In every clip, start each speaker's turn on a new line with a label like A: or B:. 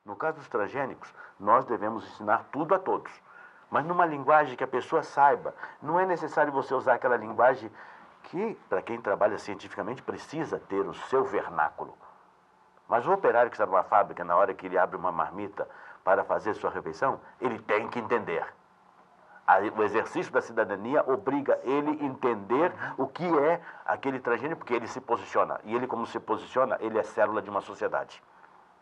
A: No caso dos transgênicos, nós devemos ensinar tudo a todos, mas numa linguagem que a pessoa saiba. Não é necessário você usar aquela linguagem que, para quem trabalha cientificamente, precisa ter o seu vernáculo. Mas o operário que está numa fábrica, na hora que ele abre uma marmita para fazer sua refeição, ele tem que entender. O exercício da cidadania obriga ele a entender o que é aquele transgênico, porque ele se posiciona. E ele, como se posiciona, ele é célula de uma sociedade.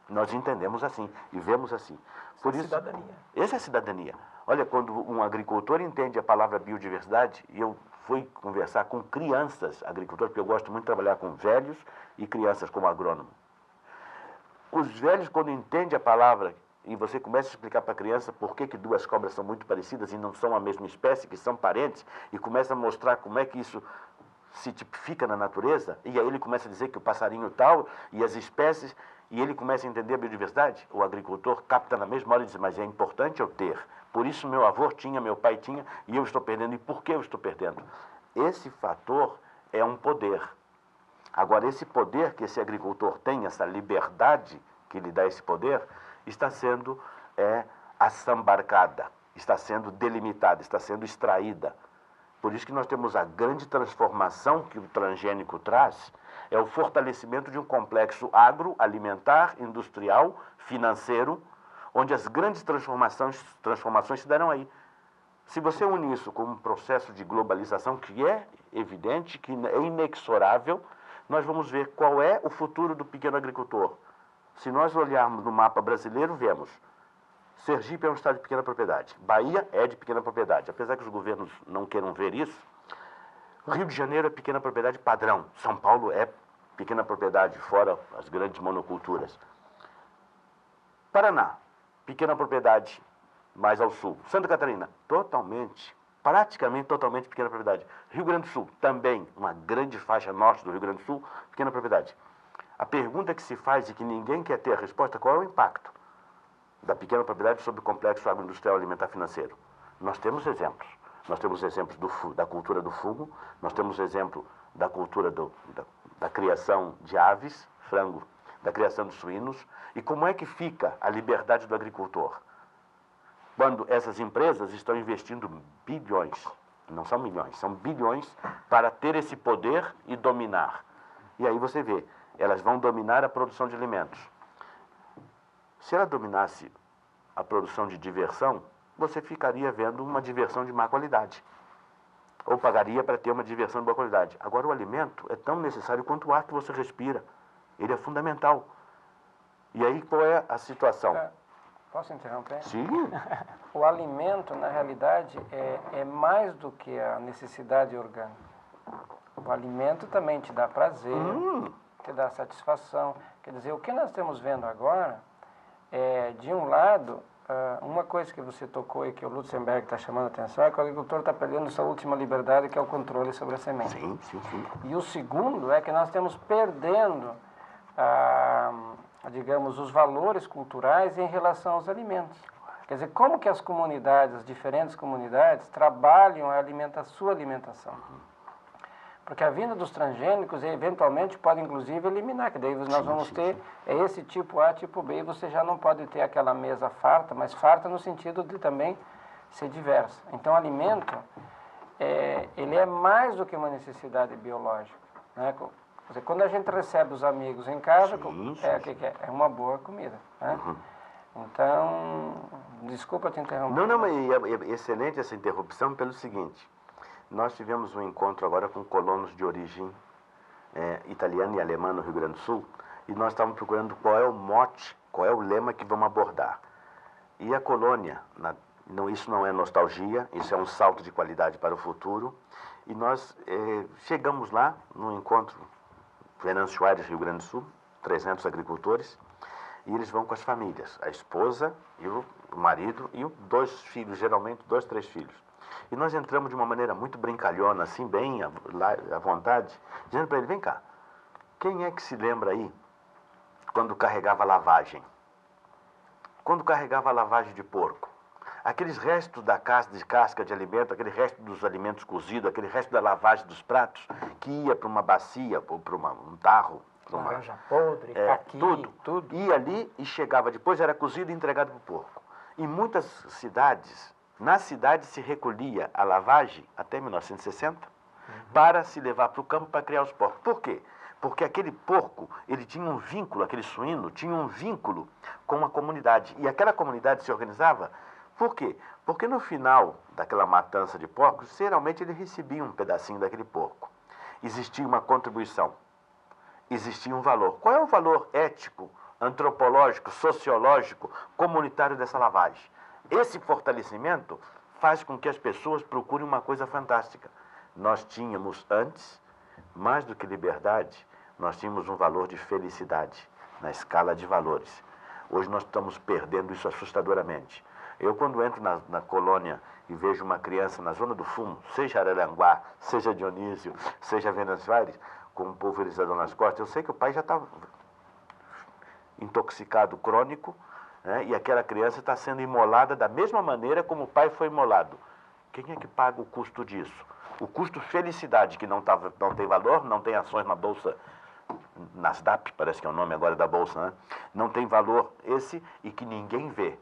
A: Nós entendemos assim e vemos assim. Por isso,
B: cidadania.
A: Essa é a cidadania. Olha, quando um agricultor entende a palavra biodiversidade, e eu fui conversar com crianças agricultores, porque eu gosto muito de trabalhar com velhos e crianças como agrônomo. Os velhos, quando entendem a palavra, e você começa a explicar para a criança por que duas cobras são muito parecidas e não são a mesma espécie, que são parentes, e começa a mostrar como é que isso se tipifica na natureza, e aí ele começa a dizer que o passarinho tal e as espécies, e ele começa a entender a biodiversidade, o agricultor capta na mesma hora e diz, mas é importante eu ter. Por isso meu avô tinha, meu pai tinha, e eu estou perdendo. E por que eu estou perdendo? Esse fator é um poder. Agora, esse poder que esse agricultor tem, essa liberdade que lhe dá esse poder, está sendo assambarcada, está sendo delimitada, está sendo extraída. Por isso que nós temos a grande transformação que o transgênico traz, é o fortalecimento de um complexo agroalimentar, industrial, financeiro, onde as grandes transformações se darão aí. Se você une isso com um processo de globalização que é evidente, que é inexorável, nós vamos ver qual é o futuro do pequeno agricultor. Se nós olharmos no mapa brasileiro, vemos Sergipe é um estado de pequena propriedade, Bahia é de pequena propriedade, apesar que os governos não queiram ver isso. Rio de Janeiro é pequena propriedade padrão, São Paulo é pequena propriedade, fora as grandes monoculturas. Paraná, pequena propriedade, mais ao sul. Santa Catarina, praticamente totalmente pequena propriedade. Rio Grande do Sul, também uma grande faixa norte do Rio Grande do Sul, pequena propriedade. A pergunta que se faz e que ninguém quer ter a resposta, qual é o impacto da pequena propriedade sobre o complexo agroindustrial alimentar financeiro? Nós temos exemplos. Nós temos exemplos da cultura do fumo, nós temos exemplo da cultura da criação de aves, frango, da criação de suínos. E como é que fica a liberdade do agricultor? Quando essas empresas estão investindo bilhões, não são milhões, são bilhões, para ter esse poder e dominar. E aí você vê, elas vão dominar a produção de alimentos. Se ela dominasse a produção de diversão, você ficaria vendo uma diversão de má qualidade. Ou pagaria para ter uma diversão de boa qualidade. Agora, o alimento é tão necessário quanto o ar que você respira. Ele é fundamental. E aí, qual é a situação?
B: Posso interromper?
A: Sim.
B: O alimento, na realidade, é mais do que a necessidade orgânica. O alimento também te dá prazer, te dá satisfação. Quer dizer, o que nós estamos vendo agora é, de um lado, uma coisa que você tocou e que o Lutzenberg está chamando a atenção é que o agricultor está perdendo sua última liberdade, que é o controle sobre a semente.
A: Sim, sim, sim.
B: E o segundo é que nós estamos perdendo, digamos, os valores culturais em relação aos alimentos. Quer dizer, como que as comunidades, as diferentes comunidades, trabalham a sua alimentação. Porque a vinda dos transgênicos, eventualmente, pode inclusive eliminar, que daí nós vamos ter esse tipo A, tipo B, e você já não pode ter aquela mesa farta, mas farta no sentido de também ser diversa. Então, o alimento, ele é mais do que uma necessidade biológica, né? Quer dizer, quando a gente recebe os amigos em casa, é uma boa comida, né? Então, desculpa te interromper.
A: Não, mas é excelente essa interrupção pelo seguinte. Nós tivemos um encontro agora com colonos de origem italiana e alemã no Rio Grande do Sul, e nós estávamos procurando qual é o mote, qual é o lema que vamos abordar. E a colônia, isso não é nostalgia, isso é um salto de qualidade para o futuro, e nós chegamos lá no encontro Venâncio Aires, Rio Grande do Sul, 300 agricultores, e eles vão com as famílias, a esposa e o marido e dois filhos, geralmente 2, 3 filhos. E nós entramos de uma maneira muito brincalhona, assim, bem à vontade, dizendo para ele, vem cá, quem é que se lembra aí quando carregava lavagem? Quando carregava lavagem de porco? Aqueles restos da casca de alimento, aquele resto dos alimentos cozidos, aquele resto da lavagem dos pratos, que ia para uma bacia ou para um tarro pro mar.
B: Laranja podre, caqui, tudo.
A: Ia ali e chegava depois, era cozido e entregado para o porco. Em muitas cidades, na cidade se recolhia a lavagem, até 1960, para se levar para o campo para criar os porcos. Por quê? Porque aquele porco, ele tinha um vínculo, aquele suíno, tinha um vínculo com uma comunidade. E aquela comunidade se organizava. Por quê? Porque no final daquela matança de porcos, geralmente ele recebia um pedacinho daquele porco. Existia uma contribuição. Existia um valor. Qual é o valor ético, antropológico, sociológico, comunitário dessa lavagem? Esse fortalecimento faz com que as pessoas procurem uma coisa fantástica. Nós tínhamos antes, mais do que liberdade, nós tínhamos um valor de felicidade na escala de valores. Hoje nós estamos perdendo isso assustadoramente. Eu, quando entro na colônia e vejo uma criança na Zona do Fumo, seja Araranguá, seja Dionísio, seja Venâncio Aires, com um pulverizador nas costas, eu sei que o pai já está intoxicado crônico, né, e aquela criança está sendo imolada da mesma maneira como o pai foi imolado. Quem é que paga o custo disso? O custo felicidade, que não tem valor, não tem ações na Bolsa Nasdaq, parece que é o nome agora da Bolsa, né? Não tem valor esse e que ninguém vê.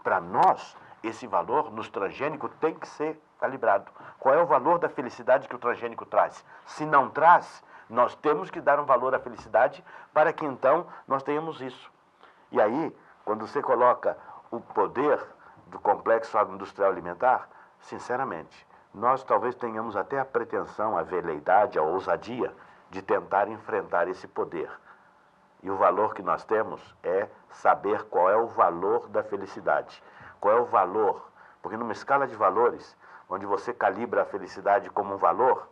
A: Para nós, esse valor nos transgênicos tem que ser calibrado. Qual é o valor da felicidade que o transgênico traz? Se não traz, nós temos que dar um valor à felicidade para que então nós tenhamos isso. E aí, quando você coloca o poder do complexo agroindustrial alimentar, sinceramente, nós talvez tenhamos até a pretensão, a veleidade, a ousadia de tentar enfrentar esse poder. E o valor que nós temos é saber qual é o valor da felicidade. Qual é o valor? Porque numa escala de valores, onde você calibra a felicidade como um valor,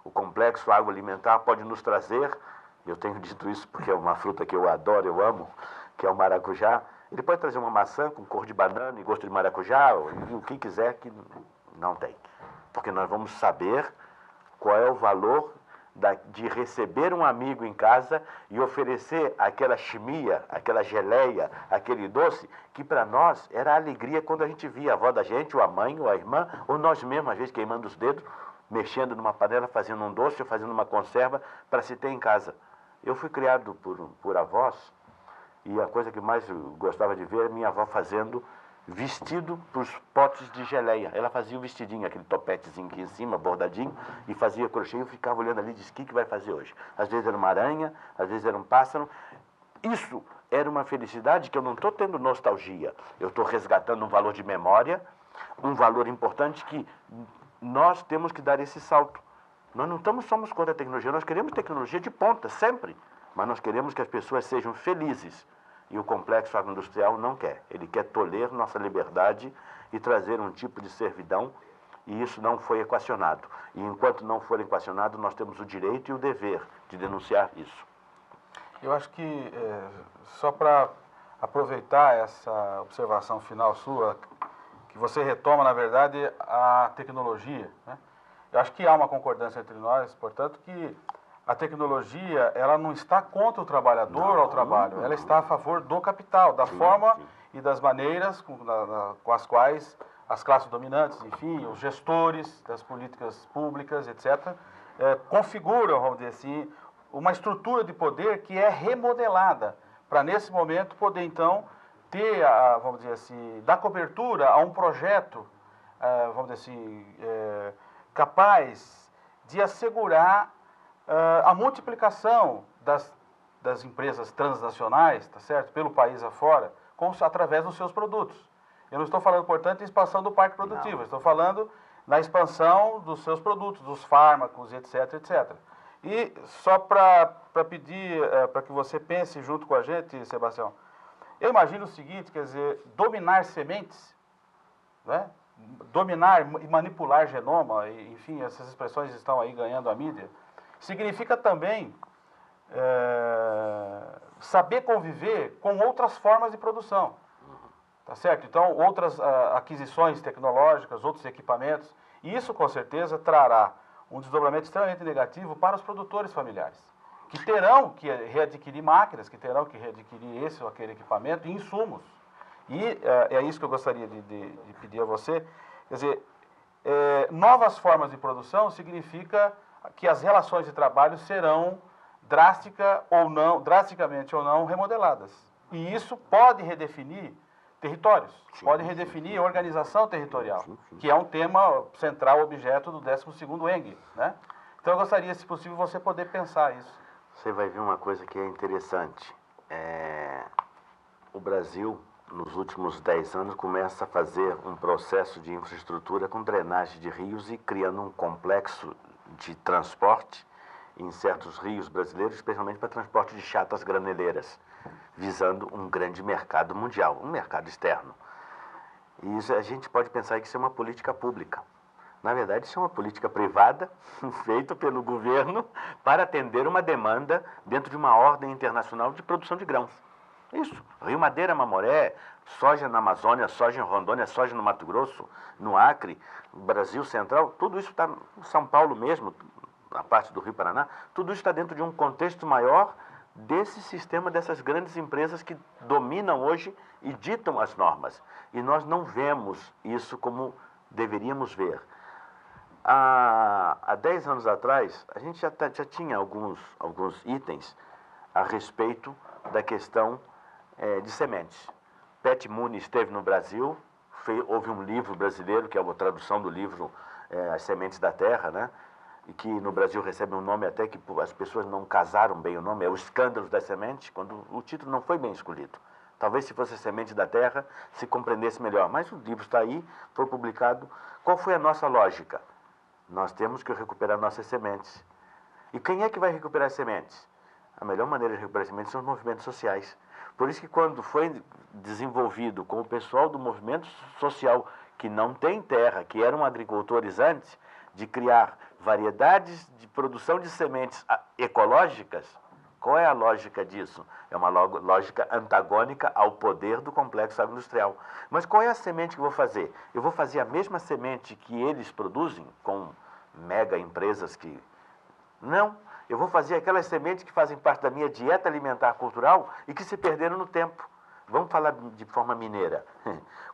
A: o complexo agroalimentar pode nos trazer, eu tenho dito isso porque é uma fruta que eu adoro, eu amo, que é o maracujá. Ele pode trazer uma maçã com cor de banana e gosto de maracujá, ou o que quiser, que não tem. Porque nós vamos saber qual é o valor de receber um amigo em casa e oferecer aquela chimia, aquela geleia, aquele doce, que para nós era alegria quando a gente via a avó da gente, ou a mãe, ou a irmã, ou nós mesmos, às vezes, queimando os dedos, mexendo numa panela, fazendo um doce, ou fazendo uma conserva para se ter em casa. Eu fui criado por avós, e a coisa que mais eu gostava de ver é minha avó fazendo vestido para os potes de geleia. Ela fazia o vestidinho, aquele topetezinho aqui em cima, bordadinho, e fazia crochê. Eu ficava olhando ali e disse, o que vai fazer hoje? Às vezes era uma aranha, às vezes era um pássaro. Isso era uma felicidade que eu não estou tendo nostalgia. Eu estou resgatando um valor de memória, um valor importante que nós temos que dar esse salto. Nós não somos contra a tecnologia, nós queremos tecnologia de ponta, sempre. Mas nós queremos que as pessoas sejam felizes. E o complexo agroindustrial não quer. Ele quer tolher nossa liberdade e trazer um tipo de servidão, e isso não foi equacionado. E enquanto não for equacionado, nós temos o direito e o dever de denunciar isso.
C: Eu acho que, só para aproveitar essa observação final sua, que você retoma, na verdade, a tecnologia, né? Eu acho que há uma concordância entre nós, portanto, que a tecnologia, ela não está contra o trabalhador ao trabalho, ela está a favor do capital, da forma e das maneiras com as quais as classes dominantes, enfim, os gestores das políticas públicas, etc., configuram, vamos dizer assim, uma estrutura de poder que é remodelada para, nesse momento, poder, então, ter, vamos dizer assim, dar cobertura a um projeto, vamos dizer assim, capaz de assegurar a multiplicação das empresas transnacionais, tá certo, pelo país afora, através dos seus produtos. Eu não estou falando, portanto, em expansão do parque produtivo, estou falando na expansão dos seus produtos, dos fármacos, etc, etc. E só para pedir para que você pense junto com a gente, Sebastião, eu imagino o seguinte, quer dizer, dominar sementes, né? Dominar e manipular genoma, enfim, essas expressões estão aí ganhando a mídia, significa também saber conviver com outras formas de produção, tá certo? Então, outras aquisições tecnológicas, outros equipamentos, e isso com certeza trará um desdobramento extremamente negativo para os produtores familiares, que terão que readquirir máquinas, que terão que readquirir esse ou aquele equipamento e insumos. E é isso que eu gostaria de pedir a você. Quer dizer, novas formas de produção significa que as relações de trabalho serão, drasticamente ou não, remodeladas. E isso pode redefinir territórios, pode redefinir a organização territorial, que é um tema central, objeto do 12º ENG, né? Então eu gostaria, se possível, você poder pensar isso.
A: Você vai ver uma coisa que é interessante. O Brasil, nos últimos 10 anos, começa a fazer um processo de infraestrutura com drenagem de rios e criando um complexo de transporte em certos rios brasileiros, especialmente para transporte de chatas graneleiras, visando um grande mercado mundial, um mercado externo. E isso, a gente pode pensar que isso é uma política pública. Na verdade, isso é uma política privada, feita pelo governo para atender uma demanda dentro de uma ordem internacional de produção de grãos. Isso. Rio Madeira, Mamoré, soja na Amazônia, soja em Rondônia, soja no Mato Grosso, no Acre, Brasil Central, tudo isso está em São Paulo mesmo, a parte do Rio Paraná, tudo isso está dentro de um contexto maior desse sistema, dessas grandes empresas que dominam hoje e ditam as normas. E nós não vemos isso como deveríamos ver. Há 10 anos atrás, a gente já tinha alguns itens a respeito da questão de sementes. Pat Mooney esteve no Brasil, houve um livro brasileiro, que é a tradução do livro As Sementes da Terra, né? E que no Brasil recebe um nome até que as pessoas não casaram bem o nome, é o Escândalos das Sementes, quando o título não foi bem escolhido. Talvez se fosse Semente da Terra se compreendesse melhor, mas o livro está aí, foi publicado. Qual foi a nossa lógica? Nós temos que recuperar nossas sementes. E quem é que vai recuperar as sementes? A melhor maneira de recuperar as sementes são os movimentos sociais. Por isso que quando foi desenvolvido com o pessoal do movimento social que não tem terra, que eram agricultores antes, de criar variedades de produção de sementes ecológicas, qual é a lógica disso? É uma lógica antagônica ao poder do complexo agroindustrial. Mas qual é a semente que eu vou fazer? Eu vou fazer a mesma semente que eles produzem, com mega empresas que... Não, eu vou fazer aquelas sementes que fazem parte da minha dieta alimentar cultural e que se perderam no tempo. Vamos falar de forma mineira.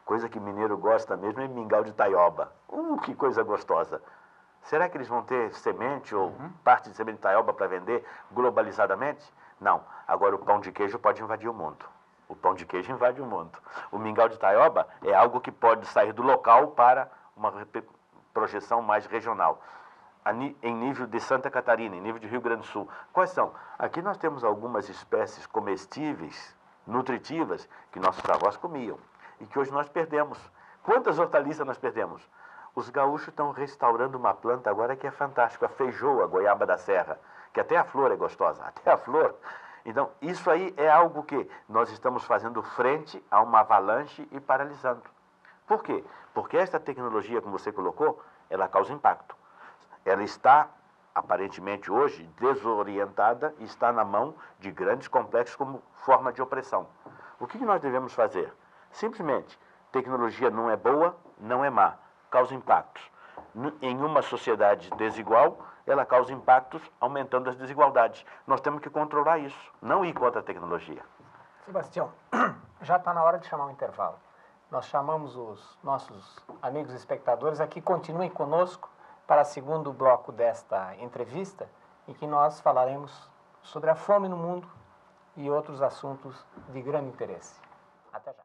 A: Coisa que mineiro gosta mesmo é mingau de taioba. Que coisa gostosa. Será que eles vão ter semente ou parte de semente de taioba para vender globalizadamente? Não. Agora o pão de queijo pode invadir o mundo. O pão de queijo invade o mundo. O mingau de taioba é algo que pode sair do local para uma projeção mais regional. Em nível de Santa Catarina, em nível de Rio Grande do Sul. Quais são? Aqui nós temos algumas espécies comestíveis, nutritivas, que nossos avós comiam e que hoje nós perdemos. Quantas hortaliças nós perdemos? Os gaúchos estão restaurando uma planta agora que é fantástica, a feijoa, a goiaba da serra, que até a flor é gostosa, até a flor. Então, isso aí é algo que nós estamos fazendo frente a uma avalanche e paralisando. Por quê? Porque esta tecnologia, como você colocou, ela causa impacto. Ela está, aparentemente hoje, desorientada e está na mão de grandes complexos como forma de opressão. O que nós devemos fazer? Simplesmente, tecnologia não é boa, não é má. Causa impactos. Em uma sociedade desigual, ela causa impactos aumentando as desigualdades. Nós temos que controlar isso, não ir contra a tecnologia.
B: Sebastião, já está na hora de chamar um intervalo. Nós chamamos os nossos amigos espectadores aqui, continuem conosco para o segundo bloco desta entrevista, em que nós falaremos sobre a fome no mundo e outros assuntos de grande interesse. Até já.